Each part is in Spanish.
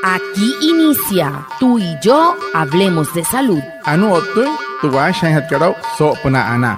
Aquí inicia Tú y yo hablemos de salud. Anu otu tuwa shanhat karau so puna ana.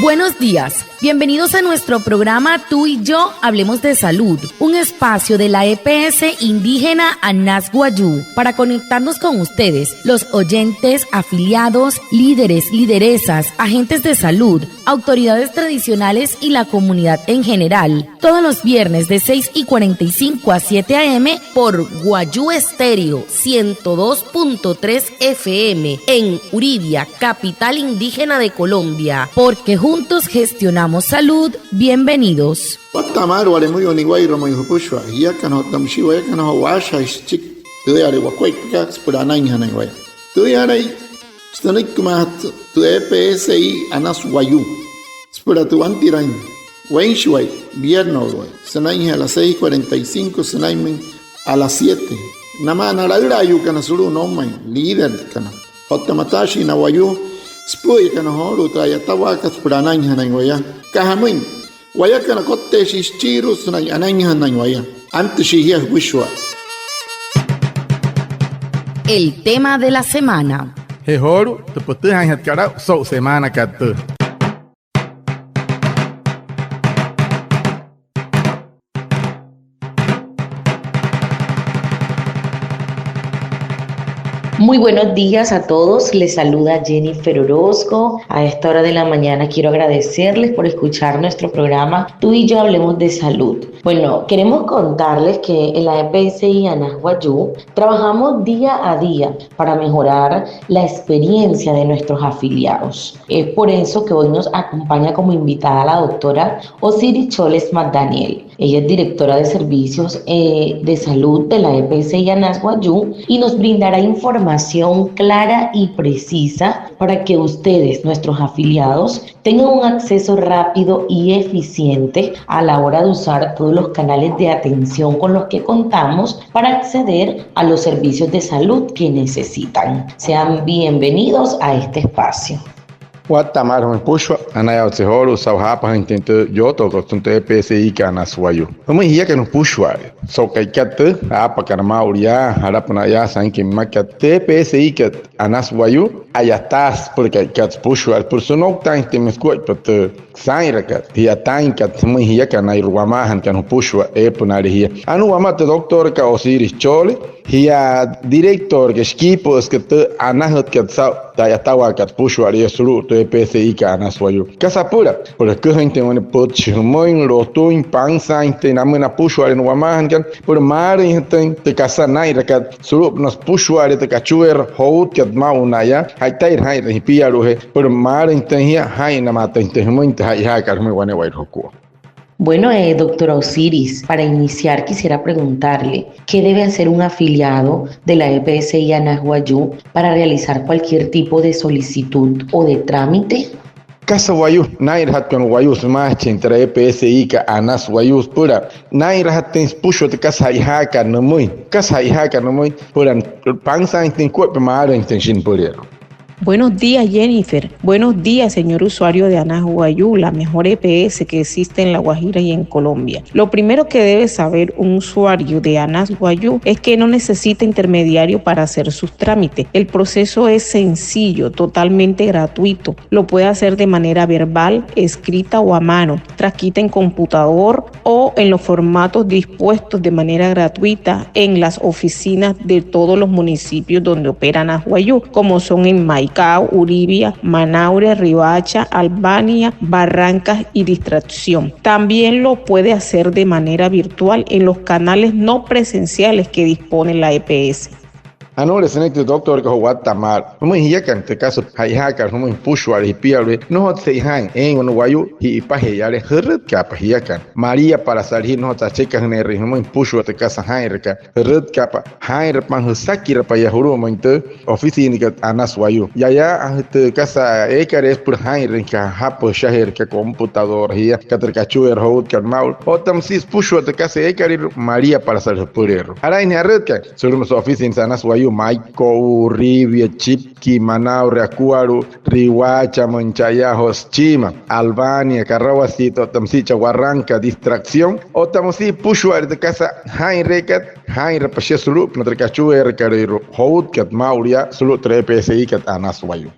Buenos días, bienvenidos a nuestro programa Tú y yo hablemos de salud, un espacio de la EPS indígena Anas Wayuu para conectarnos con ustedes, los oyentes, afiliados, líderes, lideresas, agentes de salud, autoridades tradicionales y la comunidad en general, todos los viernes de 6:45 a 7 a.m. por Wayuu Estéreo 102.3 FM en Uribia, capital indígena de Colombia, porque juntos gestionamos salud. Bienvenidos. Watamar wale muy oniguairo muy hupushwa ya kana tamshiwa kana washa chik tuyare wakweka spurana inhana waya tuyare stanik mat tu EPSI Anas Wayuu spura tu antiran wenshway viernes sanai a las 6:45 sanai a las 7 namana rayu kana suru no man líder kana hotamatashi na Wayuu Spui kana holu traya tawakas prananya na waya kahamin waya kana kotte shichirus na ananya na waya antes shihia wishwa. El tema de la semana. He horu te putu hanhat karau so semana katu. Muy buenos días a todos, les saluda Jennifer Orozco. A esta hora de la mañana quiero agradecerles por escuchar nuestro programa Tú y yo hablemos de salud. Bueno, queremos contarles que en la EPSI Anas Wayuu trabajamos día a día para mejorar la experiencia de nuestros afiliados. Es por eso que hoy nos acompaña como invitada la doctora Osiris Choles McDaniel. Ella es directora de servicios de salud de la EPSI Anas Wayuu y nos brindará información clara y precisa para que ustedes, nuestros afiliados, tengan un acceso rápido y eficiente a la hora de usar todos los canales de atención con los que contamos para acceder a los servicios de salud que necesitan. Sean bienvenidos a este espacio. Watamar me puxo anaya tsehoro sauhapa intento yo to contunto EPSI kana Wayuu. Vamos hier que no puxo so que kate apa kana mauria harapna ya san que makate EPSI que Anas Wayuu ayatas porque que puxo al personal tá tem escoit para sair que dia tá em que muito hier kana irwama han que no puxo e punari hier. Anu amate doctor ka Osiris Chole hier director que equipo es que anahat que Tayatawa kat puxo ali suru to EPSI ka Anas Wayuu. Kasapura, porque a gente tem put chimoin roto em pansa tem na mana puxo ali no amahan kan por mar tem te kasanai kat suru nos puxo ali te kachuer hout kat maunaya haitai hai de piaruhe por mar tem hier hai na mata tem muito hai kar me wane wai hoku. Bueno, doctora Osiris, para iniciar quisiera preguntarle, ¿qué debe hacer un afiliado de la EPSI Anas Wayuu para realizar cualquier tipo de solicitud o de trámite? Casa Wayuu, nair hat kan Wayuu smache entre EPSI ka Anas Wayuu pura. Nair hat tens puxo te casa ihaka no muy. Casa ihaka no muy pura pansa tem cuerpo mar tem shin purero. Buenos días, Jennifer. Buenos días, señor usuario de Anas Wayuu, la mejor EPS que existe en La Guajira y en Colombia. Lo primero que debe saber un usuario de Anas Wayuu es que no necesita intermediario para hacer sus trámites. El proceso es sencillo, totalmente gratuito. Lo puede hacer de manera verbal, escrita o a mano, transcrita en computador o en los formatos dispuestos de manera gratuita en las oficinas de todos los municipios donde opera Anas Wayuu, como son en Maicao, Uribia, Manaure, Riohacha, Albania, Barrancas y Distracción. También lo puede hacer de manera virtual en los canales no presenciales que dispone la EPS. Anore senekte doctor ko watamar. Mo hiya kan te kaso hayaka mo pushwar hipiare no hot sei han en on Wayuu hi paheyare herret ka pahiyakan. Maria para salir no ta checa ne ri mo pushwa te casa hairka herret ka pa hair pan sakira pa yahuru mo inte oficina ka Anas Wayuu. Ya te casa ekares por hair ka hapo shahir ka computador hiya ka ter ka chuer hot ka maul. Otam sis pushwa te casa ekari Maria para salir por erro. Ara in herret ka solo mo oficina Anas Wayuu Anasuayu, Maico, Rivia, Chipki, Manao, Reacuaru, Rihuacha, Monchaya, Hoschima, Albania, Carrawasito, Tamsicha, Guarranca, Distracción, o Tamosi, Pushuar de casa, Hain Recat, Hain Repashe Sulup, Notricachu, Recaro, Hout, Cat Mauria, Sulup 3 PSI, Cat Anasuayu.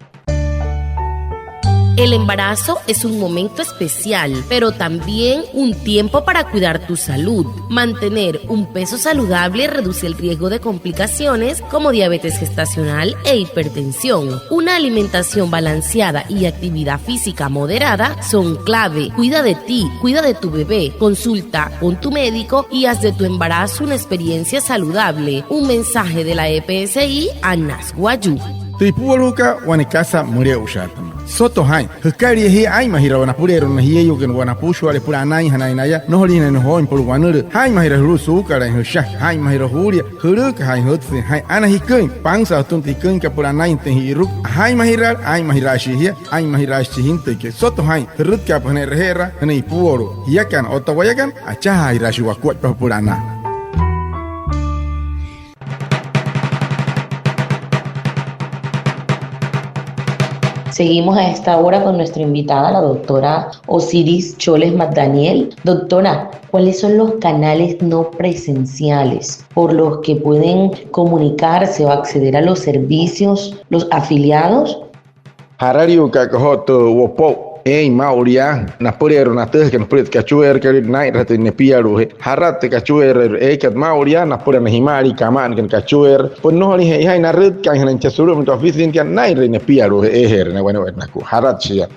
El embarazo es un momento especial, pero también un tiempo para cuidar tu salud. Mantener un peso saludable reduce el riesgo de complicaciones como diabetes gestacional e hipertensión. Una alimentación balanceada y actividad física moderada son clave. Cuida de ti, cuida de tu bebé, consulta con tu médico y haz de tu embarazo una experiencia saludable. Un mensaje de la EPSI a Nasguayú. Tipualuka wanikasa muria ushatama. Soto hain. Hukari hi ai mahira wana purero na hiye yugen wana pushu ale pura nai hanai naya. No holina no hoin pulu wanuru. Hain mahira rusu ukara husha. Hain mahira huria. Huruk hain hutsi. Hain ana hikun. Pangsa tunti kun ka pura nai ten hiruk. Hain mahira shihia. Hain mahira shihinte ke. Soto hain. Huruk ka pane rehera. Hane ipuoro. Hiakan otawayakan. Achaha hirashi wakuat pa pura na. Seguimos a esta hora con nuestra invitada, la doctora Osiris Choles Magdaniel. Doctora, ¿cuáles son los canales no presenciales por los que pueden comunicarse o acceder a los servicios los afiliados? Harariu Kakahoto Wopo. Ei Mauria, Napurero, Nates, que nos puede cachuer, que night rate nepiaru, Harate cachuer, Ekat Mauria, Napura Himari, Kaman, que cachuer, pues no hay una red que en Chasuru, mi oficina, que night nepiaru, bueno, Harachia.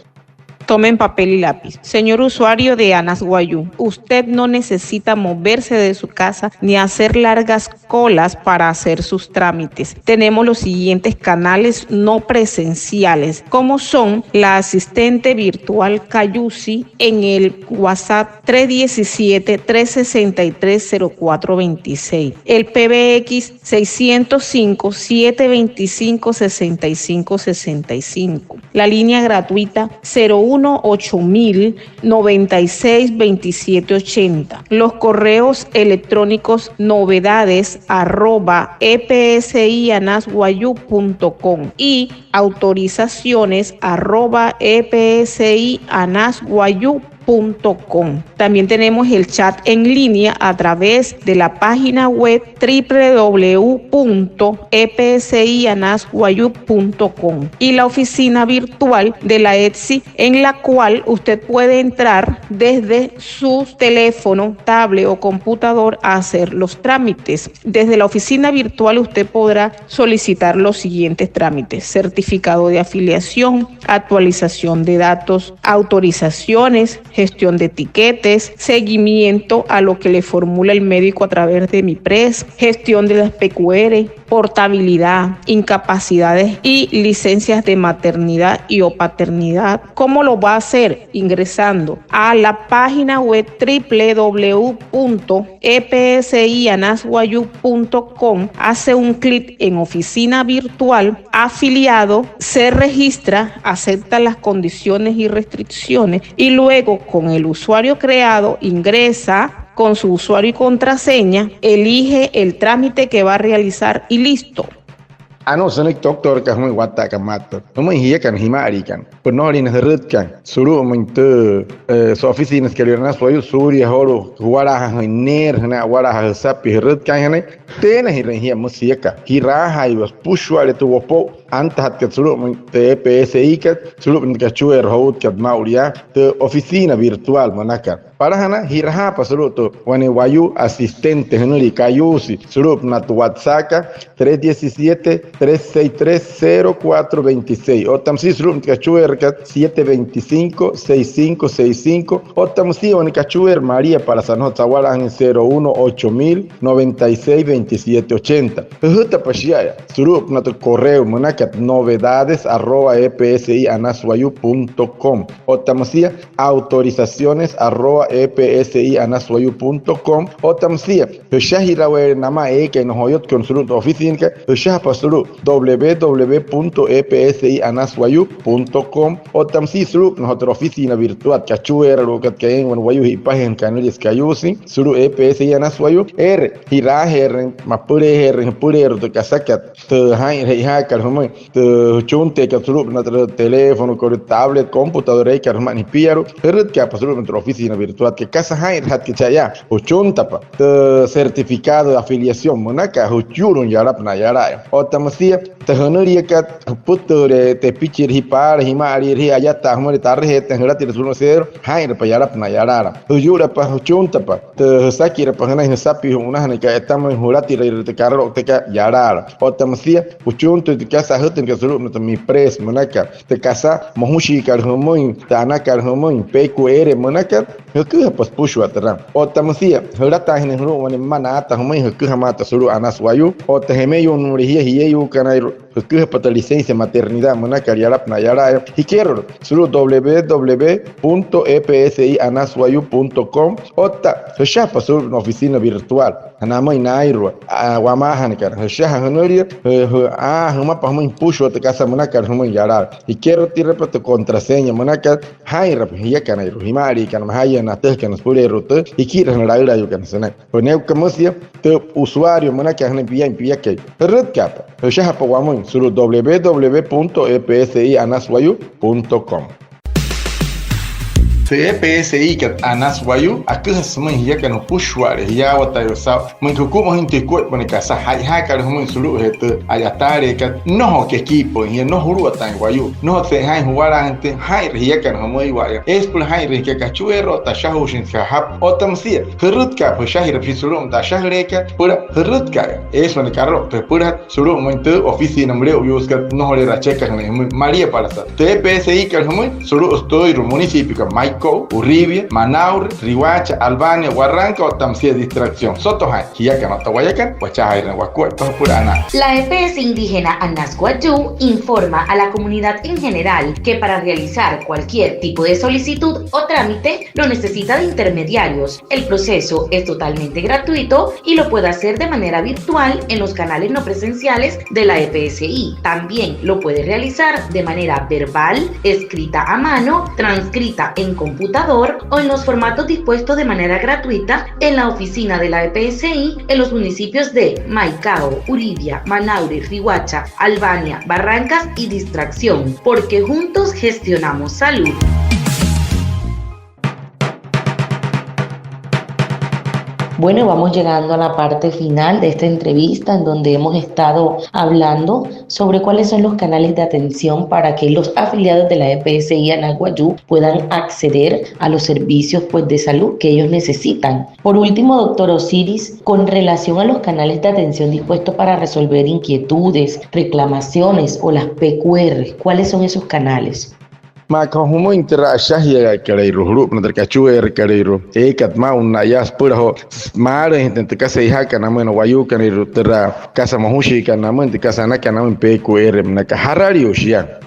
Tomen papel y lápiz. Señor usuario de Anasguayú, usted no necesita moverse de su casa ni hacer largas colas para hacer sus trámites. Tenemos los siguientes canales no presenciales, como son la asistente virtual Cayusi en el WhatsApp 317-363-0426, el PBX 605-725-6565, la línea gratuita 018-096-2780. Los correos electrónicos novedades@epsianasguayú.com y autorizaciones@epsianasguayú.com. También tenemos el chat en línea a través de la página web www.epsianasguayú.com y la oficina virtual de la ETSI, en la cual usted puede entrar desde su teléfono, tablet o computador a hacer los trámites. Desde la oficina virtual usted podrá solicitar los siguientes trámites: certificado de afiliación, actualización de datos, autorizaciones, gestión de etiquetes, seguimiento a lo que le formula el médico a través de MiPres, gestión de las PQR, portabilidad, incapacidades y licencias de maternidad y o paternidad. ¿Cómo lo va a hacer? Ingresando a la página web www.epsianasguayú.com, hace un clic en oficina virtual, afiliado, se registra, acepta las condiciones y restricciones y luego con el usuario creado ingresa con su usuario y contraseña, elige el trámite que va a realizar y listo. Sonik doctor ka hum wata ka mat. Hum hiya kan himari kan. Por no rin red kan. Suru muito so oficinas que lirnas foi Suri horo wara ner na wara sapi red kan hane. Tena hiya musica. Hiraha i was pushwale tu wopo antes hat que suru te PSI ka suru ka chuer hout ka mauria te oficina virtual manaka. Para hana hiraha pa suru to wani wayu asistente henuri kayusi suru na tu WhatsApp 317-363-0426. Otamsi suru kachuer ka 725-6565. Otamsi wani kachuer María para San Tawala en 018-096-2780. Huta pashiaya suru na tu correo manaka novedades@epsianasguayú.com. Otamsi autorizaciones@epsianasguayú.com. Otamsi shahira we nama que nos hoyot con suru oficina que shah pasuru www.epsianaswayu.com o tamsi suru nuestra oficina virtual cachuera lo que hay en Guayu y páginas canales que ayusin suru EPSI Anaswayu hiraher mapure purero de casaca te hay calhumai te chunte que suru nuestro teléfono con tablet computadora y carman y piaro red que pasó nuestra oficina virtual que casa hay hat que chaya o chunta pa te certificado de afiliación monaka o churun yarap na yara o tamasia te honoria que puture te pichir hipar himari hi ayata humari tarhe te hurati suru cero hay pa yarap na yara ujura pa chunta pa te sakira pa hana sapi una hana que estamos hurati te carro te ka yara o tamasia o chunta te casa huten que suru no mi pres monaka te casa mohushi karhumoin te anakar humoin PQR monaka que pas pushu atran o tamasia hurata hina huru wan manata humoin que hamata suru Anaswayu o te hemeyo nurihia hiyeyu kanai que pata licencia maternidad monaka yarap na yara y quiero suru www.epsianaswayu.com o ta shapa suru oficina virtual anama inairo awamahan kar shaha honoria huma pa huma pushu te casa monaka huma yara y quiero tirapa tu contraseña monaka haira hiya kanairo himari kan mahaya na te kan spure rute y kira na raira yo kan sana poneu kamosia te usuario monaka hana pia que red capa shaha pa wamon suru www.epsianaswayu.com EPSI que Anaswayu aqui semua hia que no puxuare hia wata yo sa mankukumo inte ko pone casa hai ka no sulu het ayatare que no que equipo hia no huru atan wayu no se hai huara ante hai hia que no moi waya es por hai que cachuero ta shahu shin ka hab otamsia hurut ka po shahir fi sulu ta shahre ka pura hurut ka es one carro pe pura sulu muito oficina mure yo ska no hore ra checa María para sa EPSI que no sulu estoy ro municipio ka Uribia, Manaure, Rihuacha, Albania, Huarranca o Tamsia Distracción. Sotohay, Hiyakan, Otahuayacan, Huachahayran, Huacuay, Purana. La EPS indígena Anaswayu informa a la comunidad en general que para realizar cualquier tipo de solicitud o trámite lo necesita de intermediarios. El proceso es totalmente gratuito y lo puede hacer de manera virtual en los canales no presenciales de la EPSI. También lo puede realizar de manera verbal, escrita a mano, transcrita en computador o en los formatos dispuestos de manera gratuita en la oficina de la EPSI en los municipios de Maicao, Uribia, Manaure, Rihuacha, Albania, Barrancas y Distracción, porque juntos gestionamos salud. Bueno, vamos llegando a la parte final de esta entrevista en donde hemos estado hablando sobre cuáles son los canales de atención para que los afiliados de la EPSI Anaswayu puedan acceder a los servicios de salud que ellos necesitan. Por último, doctor Osiris, con relación a los canales de atención dispuestos para resolver inquietudes, reclamaciones o las PQR, ¿cuáles son esos canales? Maka humo interashahia kareiro grupo na tercachuer kareiro kat mauna yas pura mare intenta casa hija kana meno wayu kareiro terra casa mahushi kana mente casa na kana PQR na kaharario shia.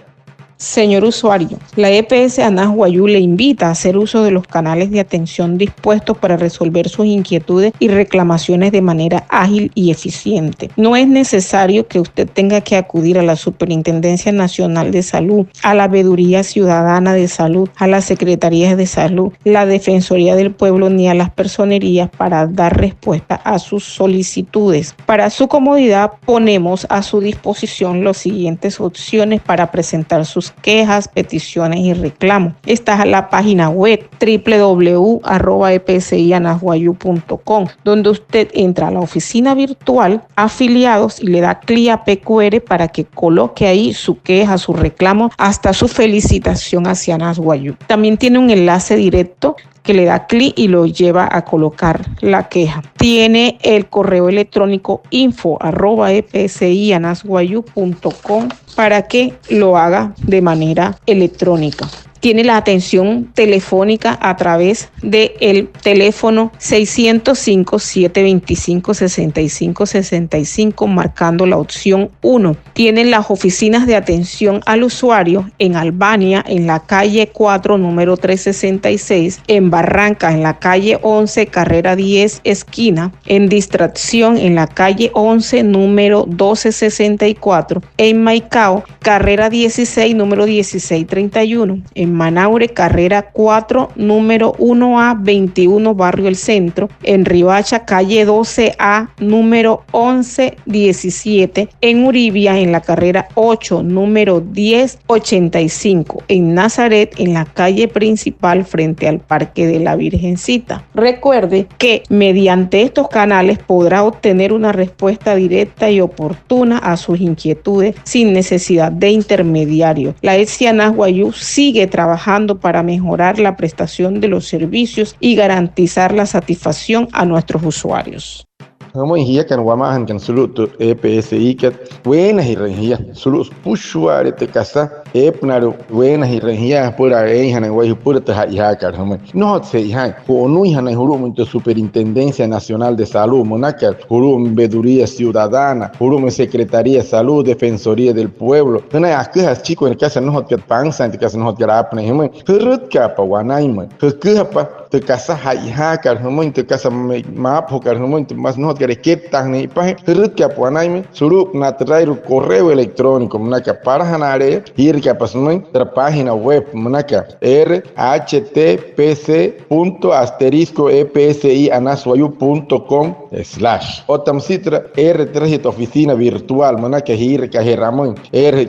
Señor usuario, la EPS Anaswayu le invita a hacer uso de los canales de atención dispuestos para resolver sus inquietudes y reclamaciones de manera ágil y eficiente. No es necesario que usted tenga que acudir a la Superintendencia Nacional de Salud, a la Veeduría Ciudadana de Salud, a las Secretarías de Salud, la Defensoría del Pueblo ni a las personerías para dar respuesta a sus solicitudes. Para su comodidad, ponemos a su disposición las siguientes opciones para presentar sus quejas, peticiones y reclamos. Esta es la página web www.epsianaswayu.com, donde usted entra a la oficina virtual afiliados y le da clic a PQR para que coloque ahí su queja, su reclamo, hasta su felicitación hacia Anaswayu. También tiene un enlace directo que le da clic y lo lleva a colocar la queja. Tiene el correo electrónico info@epsianaswayu.com para que lo haga de manera electrónica. tiene la atención telefónica a través del teléfono 605-725-6565 marcando la opción 1. Tienen las oficinas de atención al usuario en Albania, en la calle 4, número 366, en Barranca, en la calle 11, carrera 10, esquina, en Distracción, en la calle 11, número 1264, en Maicao, carrera 16, número 1631, en Manaure, carrera 4, número 1A 21, barrio El Centro, en Riohacha, calle 12A, número 1117, en Uribia, en la carrera 8, número 1085, en Nazaret, en la calle principal frente al Parque de la Virgencita. Recuerde que mediante estos canales podrá obtener una respuesta directa y oportuna a sus inquietudes sin necesidad de intermediario. La ETSI Anas Guayú sigue trabajando para mejorar la prestación de los servicios y garantizar la satisfacción a nuestros usuarios. Como hija que no vamos a solo EPSI que buenas y regia solo pushware te casa epnaro buenas y regia por ahí han guay por te hija que no se hija o no hija en juro Superintendencia Nacional de Salud monaca juro veeduría ciudadana juro Secretaría de Salud Defensoría del Pueblo una aquellas chicos en casa no que panza en casa no que apne heme capa wanaima capa te casa hija que te casa map que más no que tan paje que apuanaime suru natrairu correo electrónico manaca para hanare ir que pasó nuestra página web manaca https://epsianaswayu.com/ o tamcitra r3 oficina virtual manaca ir que ramon r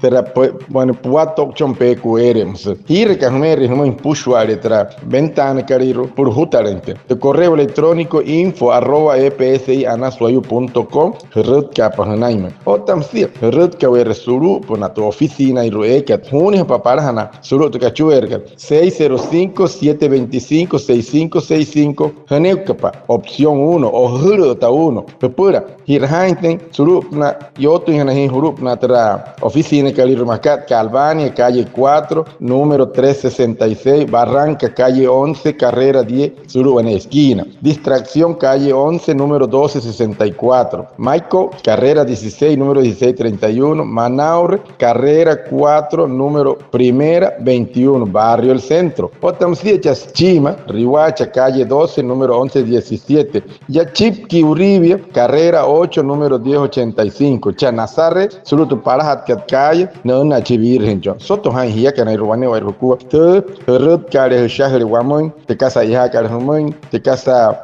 será bueno puato chompecueremos ir que humeri no impusuare tra ventana cariro por jutarente de correo electrónico info@epsianaswayu.com red que apahanaime o tamsi red que ver suru pona tu oficina y rueca tunis paparahana suru tu cachuerga 605-725-6565 haneucapa opción 1 o hurota 1 pepura hirhainten suru na yotu hanahin hurup na tra oficina caliro macat Albania calle 4 número 366 Barranca calle 11 carrera 10 suru en esquina Distracción calle 11 número 1264 Maico carrera 16 número 1631 Manaure carrera 4 número primera 21 barrio El Centro Potamsiechas Chima Riohacha calle 12 número 1117 Yachipki Uribia carrera 8 número 1085 Chanazarre sulutu parahat calle no nachi virgen soto han hiya kana ruane wa rukua te rut kare shahri wamon te casa ya kare humon te casa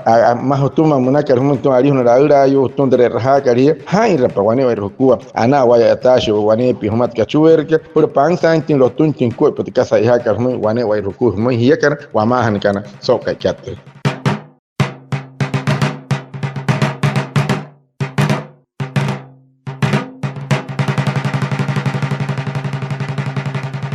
mahutuma munaka humon to ari una raura yo tondre raha kare hai rapa wane wa rukua ana wa ya tasho wane pi humat kachuerke por pansa intin lo tuntin ko te casa ya kare humon wane wa rukua humon hiya kana wa mahan kana so ka chatte.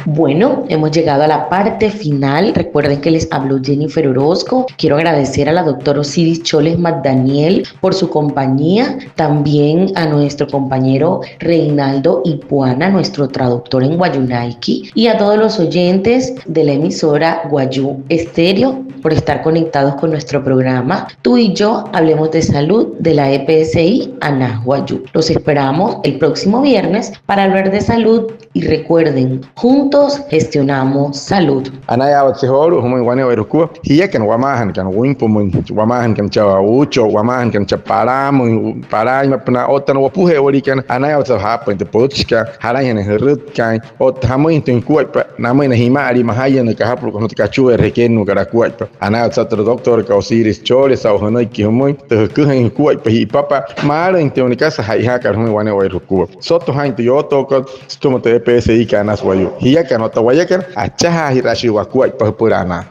Bueno, hemos llegado a la parte final. Recuerden que les habló Jennifer Orozco. Quiero agradecer a la doctora Osiris Choles Magdaniel por su compañía. También a nuestro compañero Reinaldo Ipuana, nuestro traductor en Guayunaiki. Y a todos los oyentes de la emisora Guayú Estéreo por estar conectados con nuestro programa. Tú y yo hablemos de salud de la EPSI Anas Guayú. Los esperamos el próximo viernes para hablar de salud y recuerden, juntos gestionamos salud. Anaya watsehoro humo wane werukua hiya kan wamahan kan wimpo mun wamahan kan chawa ucho wamahan kan chaparamu parai mapna otan wapuhe worikan anaya watsahapa inte potska harayan herut kan ot hamo inte kuipa namena himari mahayan ka hapro kon kachu rekenu gara kuipa anaya watsatro doctor ka Osiris Choles au hanoi ki humo te kuhen kuipa hi papa mara inte unikasa haiha kan humo wane werukua soto hainte yoto ko stomo te EPSI Anas Guayú hiya kan otawayakan achaha hirashi wakua pahpurana.